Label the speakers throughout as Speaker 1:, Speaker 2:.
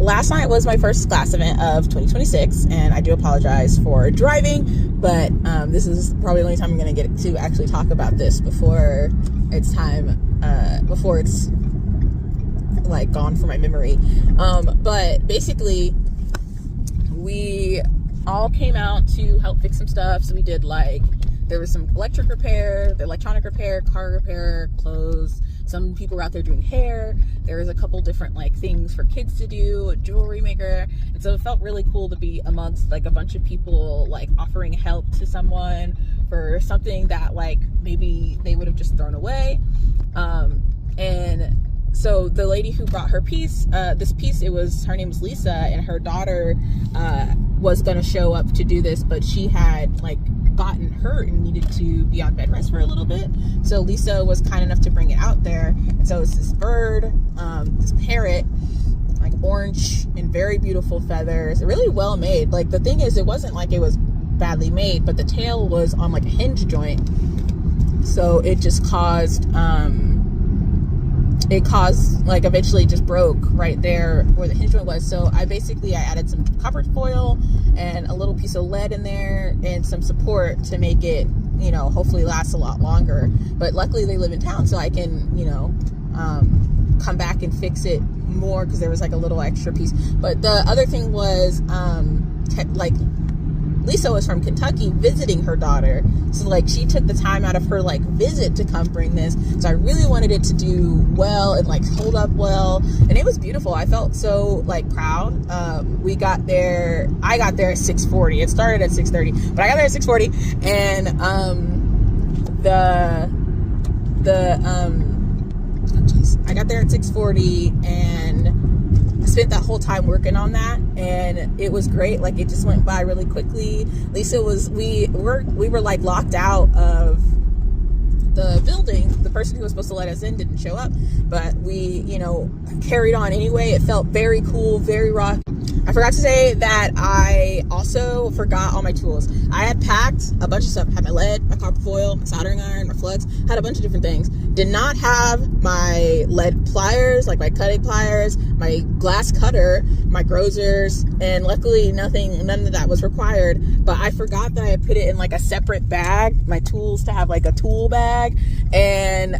Speaker 1: last night was my first class event of 2026, and I do apologize for driving, but this is probably the only time I'm going to get to actually talk about this before it's like gone from my memory. But basically, we all came out to help fix some stuff. So we did, like, there was some electric repair, the electronic repair, car repair, clothes. Some people were out there doing hair. There was a couple different, like, things for kids to do, a jewelry maker. And so it felt really cool to be amongst, like, a bunch of people, like, offering help to someone for something that, like, maybe they would have just thrown away. And so the lady who brought her piece, her name was Lisa, and her daughter was going to show up to do this, but she had, like, gotten hurt and needed to be on bed rest for a little bit. So Lisa was kind enough to bring it out there. And so it's this bird, this parrot, like orange and very beautiful feathers, really well made. Like, the thing is, it wasn't like it was badly made, but the tail was on, like, a hinge joint. So it just caused, like, eventually just broke right there where the hinge joint was. So I added some copper foil and a little piece of lead in there and some support to make it, you know, hopefully last a lot longer. But luckily they live in town, so I can, you know, come back and fix it more, because there was, like, a little extra piece. But the other thing was, like, Lisa was from Kentucky visiting her daughter. So, like, she took the time out of her, like, visit to come bring this. So I really wanted it to do well and, like, hold up well. And it was beautiful. I felt so, like, proud. I got there at 6:40. It started at 6:30, but I got there at 6:40. And I got there at 6:40 and spent that whole time working on that, and it was great. Like, it just went by really quickly. Lisa we were like locked out of the building. The person who was supposed to let us in didn't show up, but we, you know, carried on anyway. It felt very cool, very raw. I forgot to say that I also forgot all my tools. I had packed a bunch of stuff. I had my lead, my copper foil, my soldering iron, my flux, had a bunch of different things. Did not have my lead pliers, like my cutting pliers, my glass cutter, my grozers, and luckily none of that was required. But I forgot that I had put it in, like, a separate bag, my tools, to have, like, a tool bag. And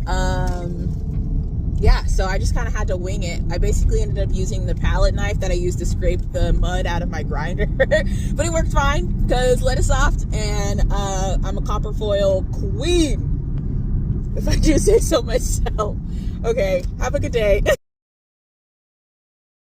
Speaker 1: yeah, so I just kind of had to wing it. I basically ended up using the palette knife that I used to scrape the mud out of my grinder. But it worked fine, because lead is soft, and I'm a copper foil queen, if I do say so myself. Okay, have a good day.